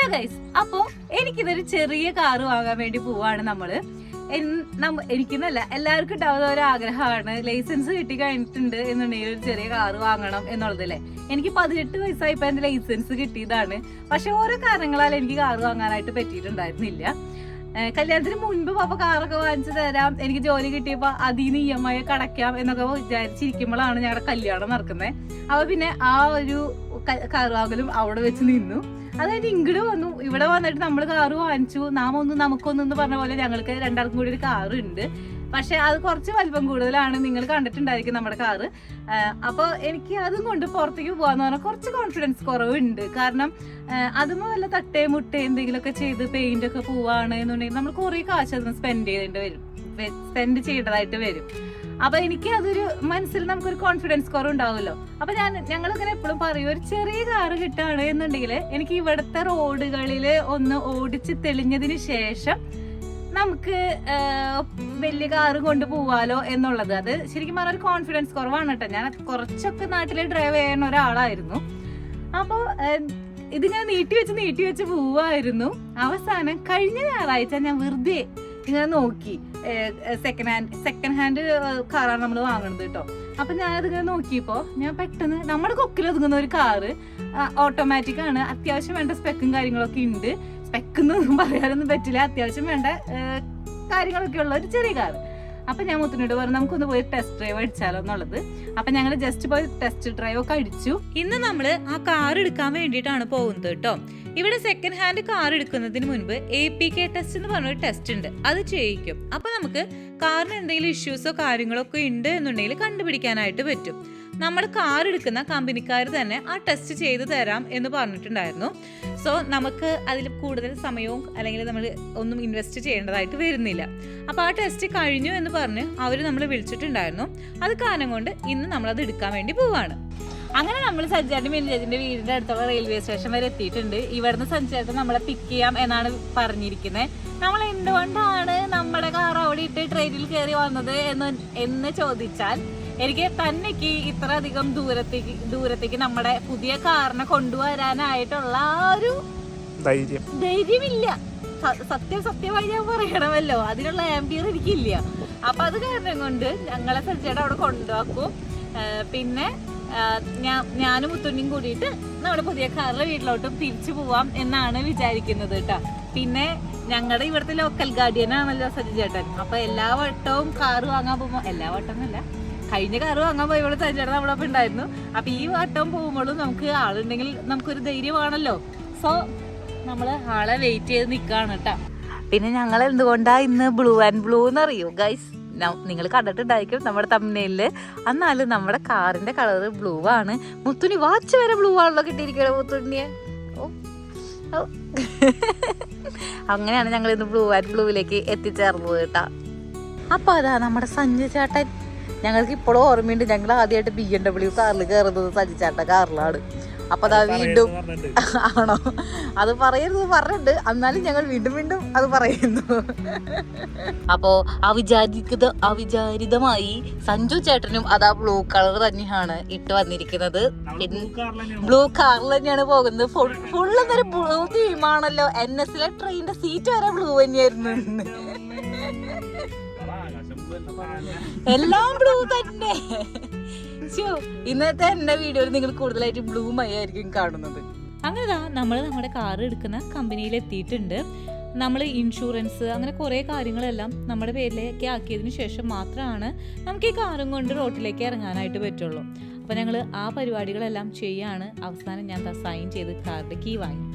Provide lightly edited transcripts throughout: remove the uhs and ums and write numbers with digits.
Hello guys, അപ്പോ എനിക്കിതൊരു ചെറിയ car വാങ്ങാൻ വേണ്ടി പോവാണ് നമ്മള്. എനിക്കെന്നല്ല, എല്ലാവർക്കും ഉണ്ടാവുന്ന ഒരു ആഗ്രഹമാണ് ലൈസൻസ് കിട്ടി കഴിഞ്ഞിട്ടുണ്ട് എന്നുണ്ടെങ്കിൽ ഒരു ചെറിയ കാറ് വാങ്ങണം എന്നുള്ളതല്ലേ. എനിക്ക് 18 വയസ്സായപ്പോ എന്റെ ലൈസൻസ് കിട്ടിയതാണ്. പക്ഷെ ഓരോ കാരണങ്ങളാൽ എനിക്ക് കാറ് വാങ്ങാനായിട്ട് പറ്റിയിട്ടുണ്ടായിരുന്നില്ല. കല്യാണത്തിന് മുൻപ് പാപ്പ കാറൊക്കെ വാങ്ങിച്ചു തരാം, എനിക്ക് ജോലി കിട്ടിയപ്പോ അതിന് EMI ഒക്കെ അടയ്ക്കാം എന്നൊക്കെ വിചാരിച്ചിരിക്കുമ്പോഴാണ് ഞങ്ങളുടെ കല്യാണം നടക്കുന്നത്. അപ്പൊ പിന്നെ ആ ഒരു കാറ് വാങ്ങലും അവിടെ വെച്ച് നിന്നു. അതായത് ഇങ്ങോട്ട് വന്നു, ഇവിടെ വന്നിട്ട് നമ്മൾ കാറ് വാങ്ങിച്ചു, നമുക്കൊന്നെന്ന് പറഞ്ഞ പോലെ ഞങ്ങൾക്ക് രണ്ടാൾക്കും കൂടി ഒരു കാറ് ഉണ്ട്. പക്ഷെ അത് കുറച്ച് വലിപ്പം കൂടുതലാണ്, നിങ്ങൾ കണ്ടിട്ടുണ്ടായിരിക്കും നമ്മുടെ കാറ്. അപ്പോൾ എനിക്ക് അതും കൊണ്ട് പുറത്തേക്ക് പോകാന്ന് പറഞ്ഞാൽ കുറച്ച് കോൺഫിഡൻസ് കുറവുണ്ട്. കാരണം അതും വല്ല തട്ടേ മുട്ടേ എന്തെങ്കിലുമൊക്കെ ചെയ്ത് പെയിന്റ് ഒക്കെ പോവാണ് എന്നുണ്ടെങ്കിൽ നമ്മൾ കുറേ കാശ് അതിന് സ്പെൻഡ് ചെയ്യേണ്ടതായിട്ട് വരും. അപ്പൊ എനിക്ക് അതൊരു മനസ്സിൽ നമുക്കൊരു കോൺഫിഡൻസ് കുറവുണ്ടാവുമല്ലോ. അപ്പൊ ഞങ്ങളിങ്ങനെ എപ്പോഴും പറയും, ഒരു ചെറിയ കാറ് കിട്ടുകയാണ് എന്നുണ്ടെങ്കിൽ എനിക്ക് ഇവിടുത്തെ റോഡുകളില് ഒന്ന് ഓടിച്ച് തെളിഞ്ഞതിന് ശേഷം നമുക്ക് വലിയ കാറ് കൊണ്ട് പോവാലോ എന്നുള്ളത്. അത് ശരിക്കും പറഞ്ഞ ഒരു കോൺഫിഡൻസ് കുറവാണ് കേട്ടോ. ഞാൻ കുറച്ചൊക്കെ നാട്ടില് ഡ്രൈവ് ചെയ്യുന്ന ഒരാളായിരുന്നു. അപ്പൊ ഇതിങ്ങനെ നീട്ടി വെച്ച് പോവായിരുന്നു. അവസാനം കഴിഞ്ഞ ഞായറാഴ്ച ഞാൻ വെറുതെ ഇങ്ങനെ നോക്കി, സെക്കൻഡ് ഹാൻഡ് കാറാണ് നമ്മൾ വാങ്ങുന്നത് കേട്ടോ. അപ്പൊ ഞാനതിങ്ങനെ നോക്കിയപ്പോ ഞാൻ പെട്ടെന്ന് നമ്മുടെ കൊക്കിൽ ഒതുങ്ങുന്ന ഒരു കാറ്, ഓട്ടോമാറ്റിക് ആണ്, അത്യാവശ്യം വേണ്ട സ്പെക്കും കാര്യങ്ങളൊക്കെ ഉണ്ട്. സ്പെക്കൊന്നും പറയാനൊന്നും പറ്റില്ല, അത്യാവശ്യം വേണ്ട കാര്യങ്ങളൊക്കെ ഉള്ള ഒരു ചെറിയ കാറ്. അപ്പൊ ഞാൻ മുത്തിനോട് പറഞ്ഞു നമുക്കൊന്ന് പോയി ടെസ്റ്റ് ഡ്രൈവ് അടിച്ചാലോ എന്നുള്ളത്. അപ്പൊ ഞങ്ങൾ ജസ്റ്റ് പോയി ടെസ്റ്റ് ഡ്രൈവ് ഒക്കെ അടിച്ചു. ഇന്ന് നമ്മള് ആ കാർ എടുക്കാൻ വേണ്ടിയിട്ടാണ് പോകുന്നത് കേട്ടോ. ഇവിടെ സെക്കൻഡ് ഹാൻഡ് കാർ എടുക്കുന്നതിന് മുൻപ് APK ടെസ്റ്റ് എന്ന് പറഞ്ഞൊരു ടെസ്റ്റ് ഉണ്ട്, അത് ചെയ്യിക്കും. അപ്പൊ നമുക്ക് കാറിന് എന്തെങ്കിലും ഇഷ്യൂസോ കാര്യങ്ങളോ ഒക്കെ ഉണ്ട് എന്നുണ്ടെങ്കിൽ കണ്ടുപിടിക്കാനായിട്ട് പറ്റും. നമ്മൾ കാർ എടുക്കുന്ന കമ്പനിക്കാർ തന്നെ ആ ടെസ്റ്റ് ചെയ്ത് തരാം എന്ന് പറഞ്ഞിട്ടുണ്ടായിരുന്നു. സോ നമുക്ക് അതിൽ കൂടുതൽ സമയവും അല്ലെങ്കിൽ നമ്മൾ ഒന്നും ഇൻവെസ്റ്റ് ചെയ്യേണ്ടതായിട്ട് വരുന്നില്ല. അപ്പോൾ ആ ടെസ്റ്റ് കഴിഞ്ഞു എന്ന് പറഞ്ഞ് അവർ നമ്മൾ വിളിച്ചിട്ടുണ്ടായിരുന്നു. അത് കാരണം കൊണ്ട് ഇന്ന് നമ്മളത് എടുക്കാൻ വേണ്ടി പോവാണ്. അങ്ങനെ നമ്മൾ സഞ്ജാന്റെ മിനിജേജിന്റെ വീടിന്റെ അടുത്തുള്ള റെയിൽവേ സ്റ്റേഷൻ വരെ എത്തിയിട്ടുണ്ട്. ഇവിടുന്ന് സഞ്ജായിട്ട് നമ്മളെ പിക്ക് ചെയ്യാം എന്നാണ് പറഞ്ഞിരിക്കുന്നത്. നമ്മൾ എന്തുകൊണ്ടാണ് നമ്മുടെ കാർ അവിടെ ഇട്ട് ട്രെയിനിൽ കയറി വന്നത് എന്ന് ചോദിച്ചാൽ, എനിക്ക് തന്നെക്ക് ഇത്ര അധികം ദൂരത്തേക്ക് നമ്മുടെ പുതിയ കാറിനെ കൊണ്ടുവരാനായിട്ടുള്ള ഒരു ധൈര്യമില്ല. സത്യമായി ഞാൻ പറയണമല്ലോ, അതിനുള്ള ആംബിയർ എനിക്കില്ല. അപ്പൊ അത് കാരണം കൊണ്ട് ഞങ്ങളെ സഞ്ജയുടെ അവിടെ കൊണ്ടുപോക്കും. പിന്നെ ഞാനും മുത്തുണ്ണിയും കൂടിയിട്ട് നമ്മുടെ പുതിയ കാറിലെ വീട്ടിലോട്ടും തിരിച്ചു പോവാം എന്നാണ് വിചാരിക്കുന്നത് കേട്ടോ. പിന്നെ ഞങ്ങളുടെ ഇവിടുത്തെ ലോക്കൽ ഗാർഡിയൻ ആണല്ലോ സജി ചേട്ടൻ. അപ്പൊ എല്ലാ വട്ടവും കാറ് വാങ്ങാൻ പോകുമ്പോ, എല്ലാ വട്ടം എന്നല്ല, കഴിഞ്ഞ കാറ് വാങ്ങാൻ പോയപ്പോൾ സജിചേട്ടൻ നമ്മളൊപ്പം ഉണ്ടായിരുന്നു. അപ്പൊ ഈ വട്ടം പോകുമ്പോഴും നമുക്ക് ആളുണ്ടെങ്കിൽ നമുക്കൊരു ധൈര്യമാണല്ലോ. സോ നമ്മള് ആളെ വെയിറ്റ് ചെയ്ത് നിൽക്കുകയാണ് കേട്ടോ. പിന്നെ ഞങ്ങൾ എന്തുകൊണ്ടാ ഇന്ന് ബ്ലൂ ആൻഡ് ബ്ലൂ എന്നറിയോ ഗൈസ്? നിങ്ങൾ കണ്ടിട്ടുണ്ടായിരിക്കും നമ്മുടെ തമ്മില്. എന്നാലും നമ്മുടെ കാറിന്റെ കളർ ബ്ലൂ ആണ്. മുത്തുണി വാച്ച് വരെ ബ്ലൂ ആണല്ലോ കിട്ടിയിരിക്കണേ മുത്തുണ്ണിയെ. അങ്ങനെയാണ് ഞങ്ങൾ ഇന്ന് ബ്ലൂ ആൻഡ് ബ്ലൂവിലേക്ക് എത്തിച്ചേർന്നത് കേട്ടാ. അപ്പൊ അതാ നമ്മുടെ സഞ്ജു ചേട്ടൻ. ഞങ്ങൾക്ക് ഇപ്പോഴും ഓർമ്മയുണ്ട്, ഞങ്ങൾ ആദ്യമായിട്ട് BMW കാറിൽ കയറുന്നത് സഞ്ജു ചേട്ടൻ കാറിലാണ്. അപ്പൊ അതാ വീണ്ടും ആണോ അത് പറയരുത് പറഞ്ഞിട്ടുണ്ട്, എന്നാലും ഞങ്ങൾ വീണ്ടും അത് പറയുന്നു. അപ്പോ അവിചാരിതമായി സഞ്ജു ചേട്ടനും അതാ ബ്ലൂ കളർ തന്നെയാണ് ഇട്ട് വന്നിരിക്കുന്നത്. ബ്ലൂ കാറിൽ തന്നെയാണ് പോകുന്നത്. ഫുള്ളൊന്നൊരു ബ്ലൂ തീമാണല്ലോ. NS-ലെ ട്രെയിനിന്റെ സീറ്റ് വരെ ബ്ലൂ തന്നെയായിരുന്നു. എല്ലാം ബ്ലൂ തന്നെ. ഇന്നത്തെ എന്റെ വീഡിയോയിൽ നിങ്ങൾ കൂടുതലായിട്ട് ബ്ലൂ മയായിരിക്കും കാണുന്നത്. അങ്ങനെ നമ്മൾ നമ്മുടെ കാർ എടുക്കുന്ന കമ്പനിയിൽ എത്തിയിട്ടുണ്ട്. നമ്മൾ ഇൻഷുറൻസ് അങ്ങനെ കുറേ കാര്യങ്ങളെല്ലാം നമ്മുടെ പേരിലേക്ക് ആക്കിയതിനു ശേഷം മാത്രമാണ് നമുക്ക് ഈ കാറും കൊണ്ട് റോട്ടിലേക്ക് ഇറങ്ങാനായിട്ട് പറ്റുള്ളൂ. അപ്പൊ ഞങ്ങൾ ആ പരിപാടികളെല്ലാം ചെയ്യാണ്. അവസാനം ഞാൻ സൈൻ ചെയ്ത് കാറിന്റെ കീ വാങ്ങി.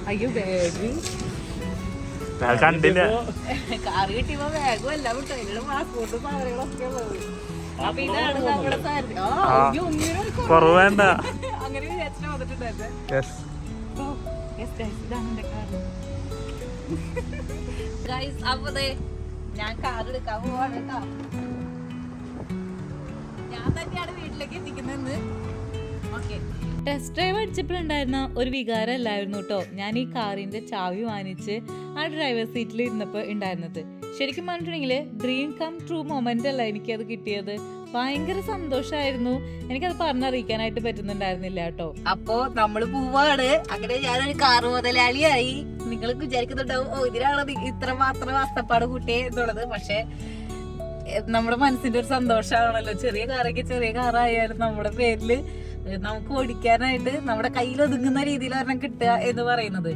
അയ്യോ ബാഗ് കണ്ടില്ല. കാറ് കിട്ടിയപ്പോ ബാഗും എല്ലാം വിട്ടു, അതിനുള്ള പാസ്പോർട്ടും സാധനങ്ങളൊക്കെ ഉള്ളത്. അപ്പൊ ഇതാണ് നമ്മുടെ കുറവേണ്ട അങ്ങനെ വിചാരിച്ചിട്ട് വന്നിട്ടുണ്ടായിരുന്നെ. ഇതാണ് എന്റെ കാറ്. അപ്പൊ ഞാൻ കാറ് എടുക്കാൻ പോവാണ് കേട്ടോ. ഞാൻ തന്നെയാണ് വീട്ടിലേക്ക് എത്തിക്കുന്നതെന്ന്. ടെസ്റ്റ് ഡ്രൈവ് അടിച്ചപ്പോഴുണ്ടായിരുന്ന ഒരു വികാരം അല്ലായിരുന്നു കേട്ടോ ഞാൻ ഈ കാറിന്റെ ചാവി വാങ്ങിച്ച് ആ ഡ്രൈവർ സീറ്റിൽ ഇരുന്നപ്പോൾ ഉണ്ടായിരുന്നത്. ശരിക്കും പറഞ്ഞിട്ടുണ്ടെങ്കിൽ ഡ്രീം കം ട്രൂ മൊമെന്റ് അല്ല എനിക്കത് കിട്ടിയത്. ഭയങ്കര സന്തോഷമായിരുന്നു. എനിക്കത് പറഞ്ഞറിയിക്കാനായിട്ട് പറ്റുന്നുണ്ടായിരുന്നില്ല കേട്ടോ. അപ്പോ നമ്മള് പോവാണ്. അങ്ങനെ ഞാനൊരു കാറ് മുതലാളിയായി. നിങ്ങൾ വിചാരിക്കുന്നുണ്ടാവും ഓ ഇതിനാണ് ഇത്ര മാത്രം കഷ്ടപ്പാട് കൂട്ടിയേ എന്നുള്ളത്. പക്ഷെ നമ്മുടെ മനസ്സിന്റെ ഒരു സന്തോഷമാണല്ലോ. ചെറിയ കാറൊക്കെ ചെറിയ കാറായാലും നമ്മുടെ പേരില് നമുക്ക് ഓടിക്കാനായിട്ട് നമ്മുടെ കയ്യിൽ ഒതുങ്ങുന്ന രീതിയിൽ ഒരെണ്ണം കിട്ടുക എന്ന് പറയുന്നത്.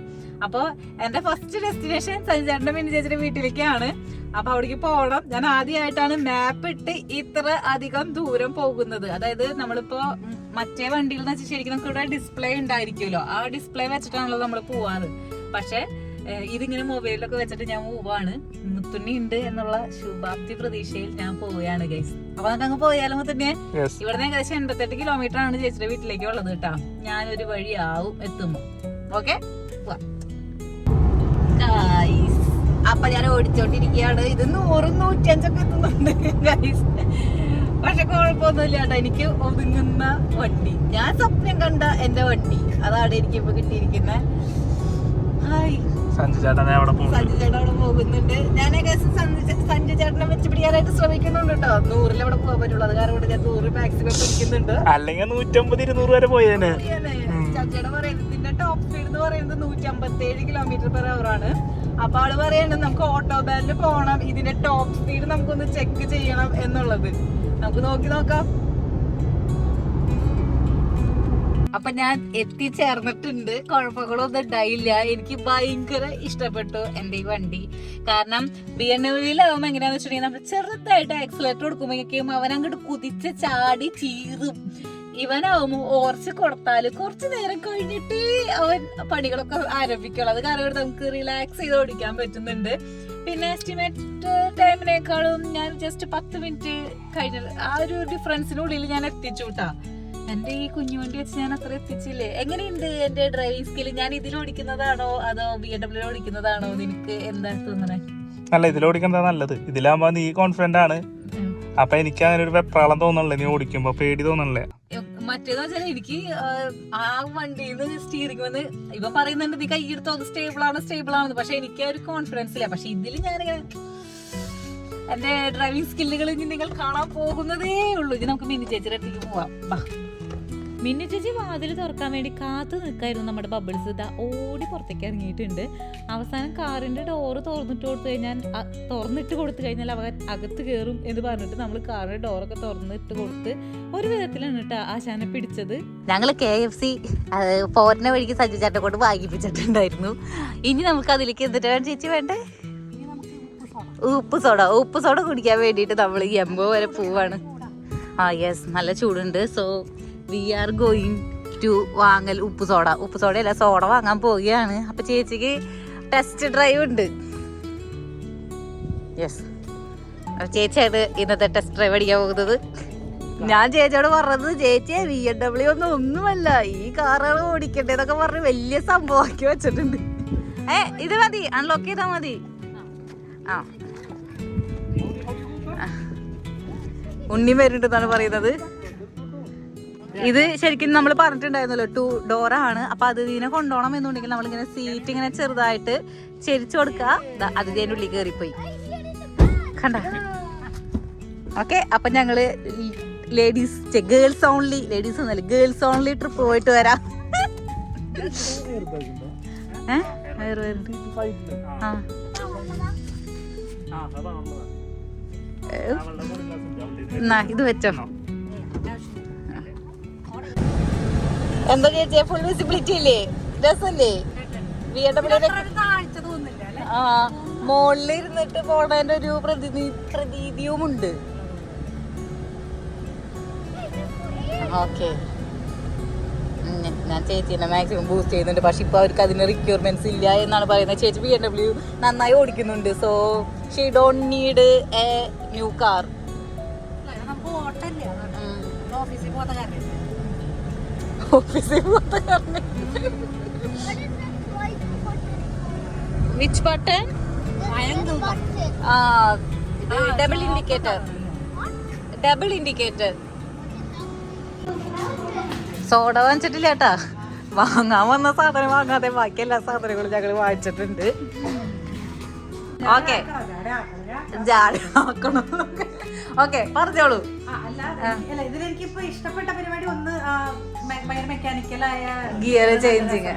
അപ്പൊ എന്റെ ഫസ്റ്റ് ഡെസ്റ്റിനേഷൻ സഞ്ജേട്ടന്റെ മിനി ചേച്ചിയുടെ വീട്ടിലേക്കാണ്. അപ്പൊ അവിടേക്ക് പോകണം. ഞാൻ ആദ്യമായിട്ടാണ് മാപ്പ് ഇട്ട് ഇത്ര അധികം ദൂരം പോകുന്നത്. അതായത് നമ്മളിപ്പോ മറ്റേ വണ്ടിയിൽ എന്ന് വെച്ചാൽ ശരിക്കും നമുക്ക് ഇവിടെ ഡിസ്പ്ലേ ഉണ്ടായിരിക്കുമല്ലോ. ആ ഡിസ്പ്ലേ വെച്ചിട്ടാണല്ലോ നമ്മൾ പോവാറ്. പക്ഷെ ഇതിങ്ങനെ മൊബൈലിലൊക്കെ വെച്ചിട്ട് ഞാൻ പോവാണ്. മുത്തുണ്ണി ഉണ്ട് എന്നുള്ള ശുഭാപ്തി പ്രതീക്ഷയിൽ ഞാൻ പോവുകയാണ് ഗൈസ്. അപ്പൊ നമുക്ക് അങ്ങ് പോയാലും മുത്തുണ്ണിയെ ഇവിടുന്ന് ഏകദേശം 88 കിലോമീറ്റർ ആണ് ചേച്ചിയുടെ വീട്ടിലേക്ക് ഉള്ളത് കേട്ടാ. ഞാനൊരു വഴിയാവും എത്തുമ്പോ. ഓക്കെ അപ്പൊ ഞാൻ ഓടിച്ചോണ്ടിരിക്കുകയാണ്. ഇത് 100-105 എത്തുന്നുണ്ട് ഗൈസ്. പക്ഷെ കുഴപ്പമൊന്നുമില്ല കേട്ടോ. എനിക്ക് ഒതുങ്ങുന്ന വണ്ടി, ഞാൻ സ്വപ്നം കണ്ട എന്റെ വണ്ടി, അതാണ് എനിക്കിപ്പോ കിട്ടിയിരിക്കുന്നത്. സഞ്ജു ചേട്ടൻ അവിടെ പോകുന്നുണ്ട്. ഞാൻ സഞ്ജു ചേട്ടനെ വെച്ച് പിടിക്കാനായിട്ട് ശ്രമിക്കുന്നുണ്ട് കേട്ടോ. 100-ൽ അവിടെ പോകാൻ പറ്റുള്ളൂ. അത് കാരണം ഞാൻ 100 മാക്സിമം പിടിക്കുന്നുണ്ട്. അല്ലെങ്കിൽ 150-200 വരെ പോയേനെ. ചാച്ചയുടെ പറയുന്നത് ഇതിന്റെ ടോപ്പ് സ്പീഡ് എന്ന് പറയുന്നത് 157 km/h ആണ്. അപ്പൊ ആള് പറയുന്നത് നമുക്ക് ഓട്ടോബാനിൽ പോകണം, ഇതിന്റെ ടോപ്പ് സ്പീഡ് നമുക്കൊന്ന് ചെക്ക് ചെയ്യണം എന്നുള്ളത്. നമുക്ക് നോക്കാം. അപ്പൊ ഞാൻ എത്തിച്ചേർന്നിട്ടുണ്ട്. കുഴപ്പങ്ങളൊന്നും ഉണ്ടായില്ല. എനിക്ക് ഭയങ്കര ഇഷ്ടപ്പെട്ടു എന്റെ ഈ വണ്ടി. കാരണം BMW-ലാവുമ്പോ എങ്ങനെയാന്ന് വെച്ചിട്ടുണ്ടെങ്കിൽ നമ്മൾ ചെറുതായിട്ട് ആക്സിലേറ്റർ കൊടുക്കുമ്പോഴേക്കും അവൻ അങ്ങോട്ട് കുതിച്ച് ചാടി ചീറും. ഇവനാവുമ്പോ ഓർച്ച് കൊടുത്താല് കുറച്ചു നേരം കഴിഞ്ഞിട്ട് അവൻ പണികളൊക്കെ ആരംഭിക്കുള്ളൂ. അത് കാരണം നമുക്ക് റിലാക്സ് ചെയ്ത് ഓടിക്കാൻ പറ്റുന്നുണ്ട്. പിന്നെ എസ്റ്റിമേറ്റ് ടൈമിനേക്കാളും ഞാൻ ജസ്റ്റ് 10 മിനിറ്റ് കഴിഞ്ഞ ആ ഒരു ഡിഫറൻസിനുള്ളിൽ ഞാൻ എത്തിച്ചു കേട്ടാ. എന്റെ ഈ കുഞ്ഞു വണ്ടി വെച്ച് ഞാൻ അത്ര എത്തിച്ചില്ലേ. എങ്ങനെയുണ്ട് എന്റെ ഡ്രൈവിംഗ് സ്കില്? ഞാൻ ഇതിൽ ഓടിക്കുന്നതാണോ അതോ BMW ഓടിക്കുന്നതാണോ? നിനക്ക് എന്താ തോന്നണേ? അല്ല, ഇതിലോടിക്കുന്നതാ നല്ലത്. ഇതിലാകുമ്പോ നീ കോൺഫിഡന്റ് ആണ്. അപ്പൊ എനിക്ക് അങ്ങനെ ഒരു വെപ്രാളം തോന്നണല്ലേ നീ ഓടിക്കുമ്പോ? പേടി തോന്നണല്ലേ? മറ്റേന്ന് വെച്ചാൽ എനിക്ക് ആ വണ്ടിയിൽ സ്റ്റീറിംഗ് വന്ന് ഇവ പറയുന്നുണ്ട് നീ കൈയെടുത്തോ അത് സ്റ്റേബിൾ ആണ്. പക്ഷെ എനിക്ക് ഒരു കോൺഫിഡൻസ് ഇല്ല. പക്ഷെ ഇതിൽ ഞാനിങ്ങനെ എന്റെ ഡ്രൈവിംഗ് സ്കില്ലുകൾ നിങ്ങൾ കാണാൻ പോകുന്നതേ ഉള്ളൂ. ഇത് നമുക്ക് മിനി ചേച്ചിയുടെ അടുത്തേക്ക് പോവാം. മിന്നി ചേച്ചി വാതിൽ തുറക്കാൻ വേണ്ടി കാത്തു നിൽക്കായിരുന്നു. നമ്മുടെ ബബിൾസ് ഇതാ ഓടി പുറത്തേക്ക് ഇറങ്ങിയിട്ടുണ്ട്. അവസാനം കാറിന്റെ ഡോറ് തുറന്നിട്ട് കൊടുത്തു കഴിഞ്ഞാൽ അവ അകത്ത് കയറും എന്ന് പറഞ്ഞിട്ട് നമ്മൾ കാറിന്റെ ഡോറൊക്കെ തുറന്നിട്ട് കൊടുത്ത് ഒരു വിധത്തിലാണ് കേട്ടോ ആശാനെ പിടിച്ചത്. ഞങ്ങള് KFC പോരുന്ന വഴിക്ക് സഞ്ജു ചേട്ടനെ കൊണ്ട് വാങ്ങിപ്പിച്ചിട്ടുണ്ടായിരുന്നു. ഇനി നമുക്ക് അതിലേക്ക് എന്തിട്ടാണ് ചേച്ചി വേണ്ടേ? ഉപ്പ് സോഡ കുടിക്കാൻ വേണ്ടിയിട്ട് നമ്മൾ എംബോ വരെ പോവാണ്. യെസ്, നല്ല ചൂടുണ്ട്. So we are going to വാങ്ങൽ ഉപ്പ് സോഡ സോഡ വാങ്ങാൻ പോവുകയാണ്. അപ്പൊ ചേച്ചിക്ക് ടെസ്റ്റ് ഡ്രൈവ് ഉണ്ട്. യെസ്, ചേച്ചിയാണ് ഇന്നത്തെ ടെസ്റ്റ് ഡ്രൈവ് അടിക്കാൻ പോകുന്നത്. ഞാൻ ചേച്ചിയോട് പറഞ്ഞത് ചേച്ചിയെ BMW ഒന്നുമല്ല ഈ കാറാണ് ഓടിക്കണ്ടേന്നൊക്കെ പറഞ്ഞ് വലിയ സംഭവമാക്കി വെച്ചിട്ടുണ്ട്. ഇത് മതി, അൺലോക്ക് ചെയ്താൽ മതി. ഉണ്ണി വരുന്നുണ്ടെന്നാണ് പറയുന്നത്. ഇത് ശരിക്കും നമ്മൾ പറഞ്ഞിട്ടുണ്ടായിരുന്നല്ലോ 2 ഡോറാണ്. അപ്പൊ അതിനെ കൊണ്ടുപോകണം എന്നുണ്ടെങ്കിൽ നമ്മളിങ്ങനെ സീറ്റ് ഇങ്ങനെ ചെറുതായിട്ട് ചെരിച്ചു കൊടുക്കുക. അതിന്റെ ഉള്ളിൽ കയറിപ്പോയി കണ്ട. ഓക്കെ, അപ്പൊ ഞങ്ങള് ഗേൾസ് ഓൺലി ട്രിപ്പ് പോയിട്ട് വരാം. ഇത് വെച്ചോ. എന്താ ചേച്ചിയെ ഫുൾ വിസിബിലിറ്റി ഇല്ലേ? രസല്ലേ? മോളിൽ ഇരുന്നിട്ട് പോണതിന്റെ ഒരു പ്രതീതിയും ഉണ്ട്. ഓക്കെ, ഞാൻ ചേച്ചീനെ മാക്സിമം ബൂസ്റ്റ് ചെയ്യുന്നുണ്ട്. പക്ഷെ ഇപ്പൊ അവർക്ക് അതിന് റിക്വയർമെന്റ്സ് ഇല്ല എന്നാണ് പറയുന്നത്. ചേച്ചി BMW നന്നായി ഓടിക്കുന്നുണ്ട്. So she don't need a new car. Which button? Double indicator. Soda വാങ്ങിച്ചിട്ടില്ല കേട്ടാ. വാങ്ങാൻ വന്ന സാധനം വാങ്ങാതെ ബാക്കി എല്ലാ സാധനങ്ങളും ഞങ്ങൾ വാങ്ങിച്ചിട്ടുണ്ട്. ഓക്കെ ഓക്കെ പറഞ്ഞോളൂ. ഇതിലെനിക്കിപ്പോ ഇഷ്ടപ്പെട്ട പരിപാടി ഒന്ന് മെക്കാനിക്കലായ ഗിയർ ചേഞ്ചിങ്,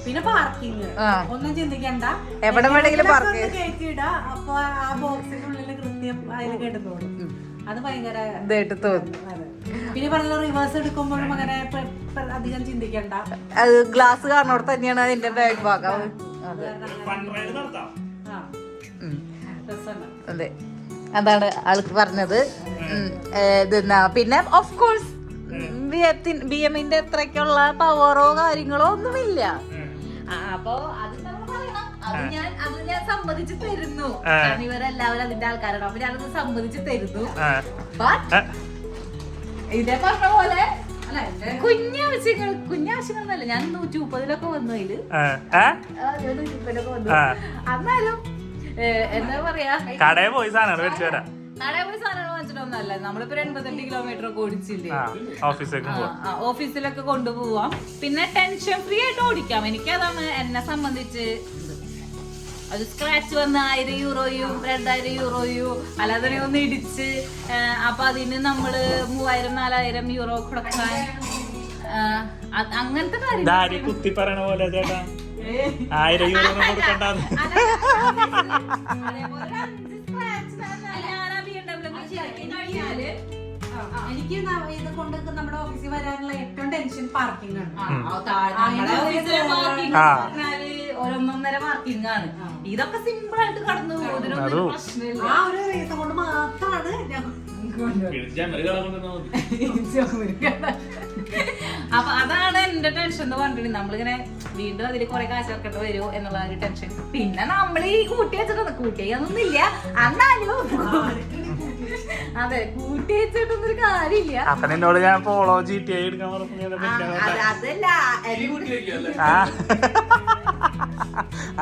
പിന്നെ പാർക്കിങ്. ഒന്നും ചിന്തിക്കണ്ട, എവിടെ വേണമെങ്കിലും പാർക്ക് കയറ്റിയിടാ. അപ്പൊ ആ ബോക്സിന്റെ ഉള്ളിൽ കൃത്യം അതിൽ കേട്ടുന്നോളും. അത് ഭയങ്കര ഇതായിട്ട് തോന്നുന്നു. പിന്നെ പറഞ്ഞ റിവേഴ്സ് എടുക്കുമ്പോഴും അങ്ങനെ അധികം ചിന്തിക്കണ്ട. അത് ഗ്ലാസ് കാണുന്നോട് തന്നെയാണ് അതിന്റെ ബാക്ക് ഭാഗം. അതെ, അതാണ് ആൾക്ക് പറഞ്ഞത്. പിന്നെ ഓഫ് കോഴ്സ് BM-ന്റെ അത്രയ്ക്കുള്ള പവറോ കാര്യങ്ങളോ ഒന്നുമില്ല. അപ്പൊ അത് ഞാൻ സമ്മതിച്ച് തരുന്നു. കാരണം ഇവരെല്ലാവരും അതിന്റെ ആൾക്കാരാണ്. അപ്പൊ ഞാനത് സമ്മതിച്ച് തരുന്നു. ഇതേ പറഞ്ഞ പോലെ കുഞ്ഞാവശ്യങ്ങളൊന്നല്ല. ഞാൻ 130-ലൊക്കെ വന്നു. അതില് 130-ലൊക്കെ വന്നു. എന്നാലും എന്താ പറയാ, കടയിൽ പോയി സാധനങ്ങൾ മേടിച്ചു വരാം. കടയിൽ പോയി സാധനങ്ങൾ വാങ്ങിച്ചിട്ടൊന്നല്ല. നമ്മളിപ്പോ 88 കിലോമീറ്റർ ഒക്കെ ഓടിച്ചില്ലേ, ഓഫീസിലൊക്കെ കൊണ്ടുപോവാം. പിന്നെ ടെൻഷൻ ഫ്രീ ആയിട്ട് ഓടിക്കാം. എനിക്കതാണ് എന്നെ സംബന്ധിച്ച്. അത് സ്ക്രാച്ച് വന്ന് 1000 യൂറോയും 2000 യൂറോയും അല്ലാതെ ഒന്ന് ഇടിച്ച് അപ്പൊ അതിന് നമ്മള് 3000-4000 യൂറോ കൊടുക്കാൻ അങ്ങനത്തെ കാര്യം കുത്തി പറയണ പോലെ ചേട്ടാ 1000 യൂറോ കൊടുക്കണ്ട. എനിക്ക് ഇത് കൊണ്ട് നമ്മുടെ ഓഫീസിൽ വരാനുള്ള ഏറ്റവും ടെൻഷൻ പാർക്കിംഗ് ആണ്. 1.5 പാർക്കിംഗ് ആണ്. ഇതൊക്കെ സിമ്പിൾ ആയിട്ട് കടന്നു പോകും. ആ ഒരു റീസൺ കൊണ്ട് മാത്രമാണ് അപ്പൊ അതാണ് എന്റെ ടെൻഷൻ എന്ന് പറഞ്ഞിട്ട് നമ്മളിങ്ങനെ വീണ്ടും അതിൽ കുറെ കാശ് ഇറക്കേണ്ടി വരുമോ എന്നുള്ള ഒരു ടെൻഷൻ. പിന്നെ നമ്മൾ ഈ കൂട്ടി വെച്ചിട്ടൊന്നുമില്ല. എന്നാലും അതെ, കൂട്ടി വെച്ചിട്ടൊന്നും ഒരു കാര്യമില്ല. അപ്പൊ നിന്നോട് ഞാൻ പോളോ GTA എടുക്കാൻ അതല്ല,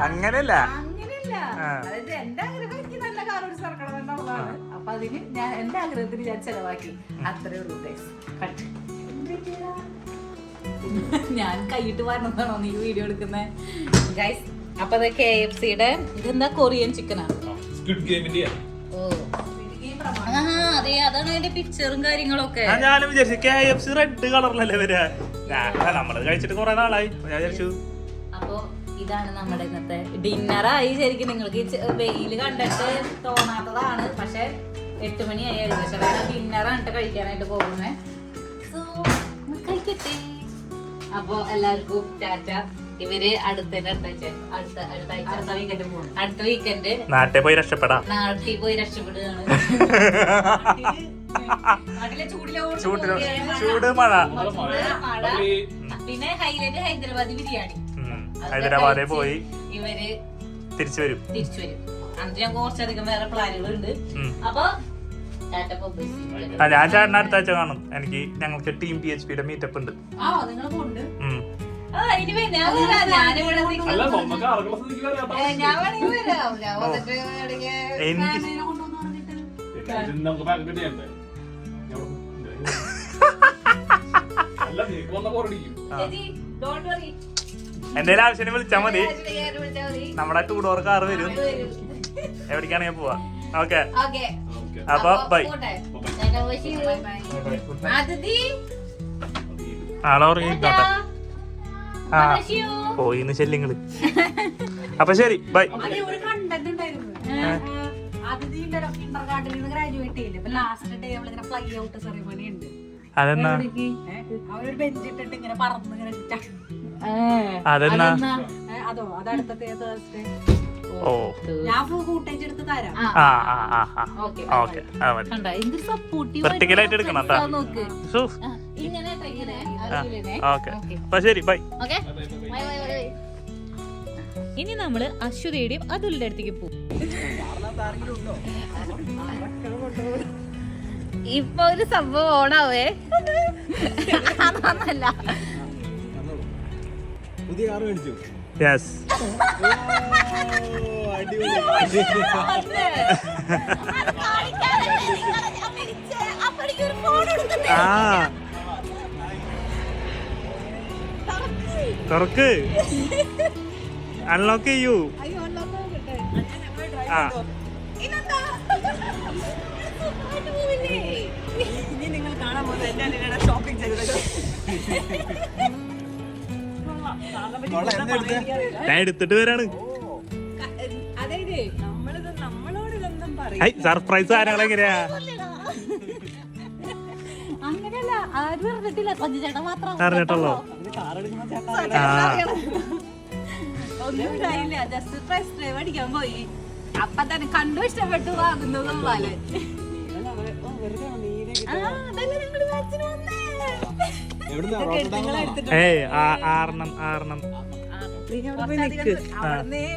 അങ്ങനെയല്ല. അതായത് എന്റെ ആഗ്രഹം എനിക്ക് നല്ല കാർ ഓടിച്ച് ഇറക്കണം എന്നുള്ളതാണ്. അപ്പൊ അതിന് ഞാൻ എന്റെ ആഗ്രഹത്തിന് ഞാൻ ചെലവാക്കി. അത്രേ ഉള്ളൂ. ഞാൻ കൈയിട്ട് വരണതാണോ നീ വീഡിയോ എടുക്കുന്നത് ഗൈസ്? അപ്പൊ അത് KFC-യുടെ ഇതെന്താ, കൊറിയൻ ചിക്കനാണ്. അതെ, അതാണ് അതിന്റെ പിക്ചറും കാര്യങ്ങളൊക്കെ. ഞാനും വിചാരിച്ചു KFC റെഡ് കളറിലല്ലേ വരിക. നമ്മള് കഴിച്ചിട്ട് കുറെ നാളായി. ഞാൻ വിചാരിച്ചു. അപ്പൊ ഇതാണ് നമ്മുടെ ഇന്നത്തെ ഡിന്നറായി. ശരിക്കും നിങ്ങൾക്ക് വെയില് കണ്ടിട്ട് തോന്നാത്തതാണ്. പക്ഷെ 8 മണിയായി ഏകദേശം. ഡിന്നറാണ് കഴിക്കാനായിട്ട് പോകുന്നത്. കഴിക്കട്ടെ. അപ്പൊ എല്ലാവർക്കും ടാറ്റ. ഇവര് അടുത്ത വീക്കെൻഡ് നാട്ടിൽ പോയി രക്ഷപ്പെടുകയാണ്. നാട്ടിലെ ചൂട് മഴ. പിന്നെ ഹൈലൈറ്റ് ഹൈദരാബാദി ബിരിയാണി. ഹൈദരാബാദിൽ പോയി ഇവര് തിരിച്ചു വരും. അന്ന് ഞാൻ കുറച്ചധികം വേറെ പ്ലാനുകളുണ്ട്. അപ്പൊ ഞാൻ ചേട്ടൻ അടുത്ത ആഴ്ച കാണും. ഞങ്ങൾക്ക് ടീം PHP-യുടെ മീറ്റപ്പ് ഉണ്ട്. എന്തേലും ആവശ്യം വിളിച്ചാ മതി. നമ്മുടെ 2 ഡോർ കാർ വരും. എവിടേക്കാണെങ്കിൽ പോവാ. ഓക്കെ, അപ്പൊ ബൈ. ആളെ ഉറങ്ങിക്കോട്ടെ. പോയിന്ന് ശല്യങ്ങള്. അപ്പൊ ശരി, ബൈ. അതെന്നാ അതെന്നാ അതോ അതടുത്തത്തെ തേഴ്സ്ഡേ. ഓ, ഞാൻ ഫൂട്ടേജ് എടുത്ത് തരാം. വെർട്ടിക്കലായിട്ട് എടുക്കണം കേട്ടോ. ഓക്കെ, അപ്പൊ ശരി, ബൈ. ഇനി നമ്മള് അശ്വതിയുടെയും അതുലിന്റെ അടുത്തേക്ക് പോകും. ഇപ്പൊ ഒരു സംഭവം ഓണാവേ. അതൊന്നല്ല, പുതിയ കാർ മേടിച്ചു. യെസ്. തുറക്ക് അൺലോക്ക് ചെയ്യൂ. ആ ഇനി നിങ്ങൾ കാണാൻ പോകുന്നത് എന്നെ ഷോപ്പിംഗ് ചെയ്തത്. ഞാൻ എടുത്തിട്ട് വരാണ്. അതായത് നമ്മളോട് ഇതൊന്നും പറയും സർപ്രൈസ് സാധനങ്ങളെങ്ങനെയാ? അങ്ങനെയല്ല, ആരും അറിഞ്ഞിട്ടില്ല, കൊഞ്ചേട്ടൻ മാത്രം അറിഞ്ഞിട്ടുള്ളോ? ഒന്നും കഴിയില്ല. ജസ്റ്റ് ടെസ്റ്റ് ഡ്രൈവ് അടിക്കാൻ പോയി. അപ്പൊ തന്നെ കണ്ടു ഇഷ്ടപ്പെട്ടു വാങ്ങുന്നതും പോലെ.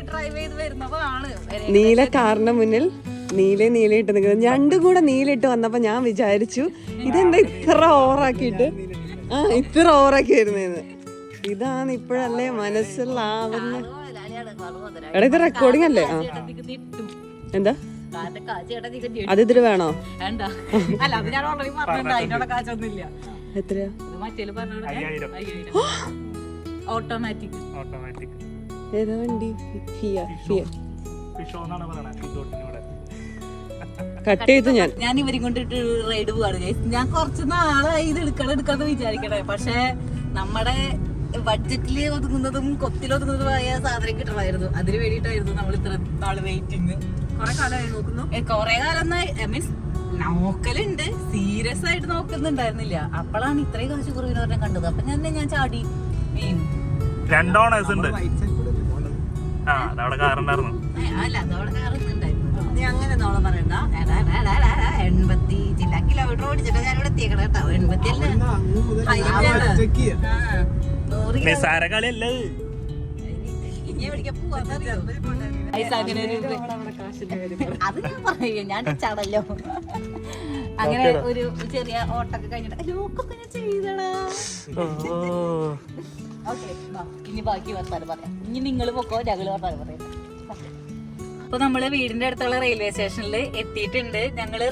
ഡ്രൈവ് ചെയ്ത് വരുന്നതാണ് നീല കാറിന്റെ മുന്നിൽ നീല ഇട്ട് നിൽക്കുന്നത്. രണ്ടും കൂടെ നീലിട്ട് വന്നപ്പോ ഞാൻ വിചാരിച്ചു ഇതെന്താ ഇത്ര ഓവറാക്കിയിട്ട് ഇത്ര ഓവറാക്കി വരുന്നേന്ന്. ഇതാണ് ഇപ്പോഴല്ലേ മനസ്സിലാവുന്ന. എടാ ഇത് റെക്കോർഡിംഗ് അല്ലേ? എന്താ അത് ഇതില് വേണോ? അല്ല, അത് ഞാൻ ഓൾറെഡി പറഞ്ഞിട്ടുണ്ട്. അതിനോട് കാശൊന്നുമില്ല. എത്രയാ? മറ്റേല് പറഞ്ഞ ഓട്ടോമാറ്റിക്. ഏതാ വണ്ടി? കട്ട് ചെയ്തു. ഞാൻ ഇവരും കൊണ്ടിട്ട് റൈഡ് പോവാണ്. ഞാൻ കുറച്ച് നാളായി ഇത് എടുക്കാന്ന് വിചാരിക്കണേ. പക്ഷെ നമ്മുടെ ബഡ്ജറ്റില് ഒതുങ്ങുന്നതും കൊത്തിലൊതുങ്ങുന്നതുമായ സാധനം കിട്ടണമായിരുന്നു. അതിന് വേണ്ടിയിട്ടായിരുന്നു നമ്മൾ ഇത്ര നാള് വെയിറ്റിങ്. കൊറേ കാലം മീൻസ് നോക്കലുണ്ട്, സീരിയസ് ആയിട്ട് നോക്കുന്നുണ്ടായിരുന്നില്ല. അപ്പോഴാണ് ഇത്രയും കാശ് കുറവിന് പറഞ്ഞാൽ കണ്ടത്. അപ്പൊ ഞാൻ ചാടി. രണ്ടോണേഴ്സ് ഉണ്ട്. അതവിടെ കാറുണ്ടായിരുന്നു. അല്ല, അതവിടെ കാറുണ്ടായിരുന്നു. നീ അങ്ങനെ നോളെ പറയണ്ട. 80 ചില കിലോമീറ്റർ ഓടിച്ചിട്ട് ഞാൻ ഇവിടെ എത്തിയേക്കണ കേട്ടോ. 80 നിസാര കളിയല്ല. അത് ഞാൻ പറയും, ഞാൻ ചടല്ലോ. അങ്ങനെ ഒരു ചെറിയ ഓട്ടൊക്കെ കഴിഞ്ഞിട്ട് ലോക്കൊക്കെ ഞാൻ ചെയ്തടാ. ഓക്കെ, ഇനി ബാക്കി വർത്താനം പറയാം. ഇനി നിങ്ങൾ പൊക്കോ, ഞങ്ങള് വർത്താനം പറയാം. അപ്പൊ നമ്മള് വീടിന്റെ അടുത്തുള്ള റെയിൽവേ സ്റ്റേഷനിൽ എത്തിയിട്ടുണ്ട്. ഞങ്ങള്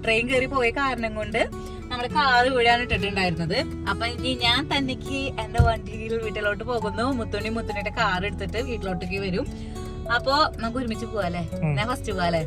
ട്രെയിൻ കയറി പോയ കാരണം കൊണ്ട് നമ്മള് കാറ് വീഴാൻ ഇട്ടിട്ടുണ്ടായിരുന്നത്. അപ്പൊ ഇനി ഞാൻ തന്നെക്ക് എന്റെ വണ്ടിയിൽ വീട്ടിലോട്ട് പോകുന്നു. മുത്തുണിയുടെ കാർ എടുത്തിട്ട് വീട്ടിലോട്ടേക്ക് വരും. അപ്പൊ നമുക്ക് ഒരുമിച്ച് പോവാല്ലേ? ഞാൻ ഫസ്റ്റ് പോവാല്ലേ?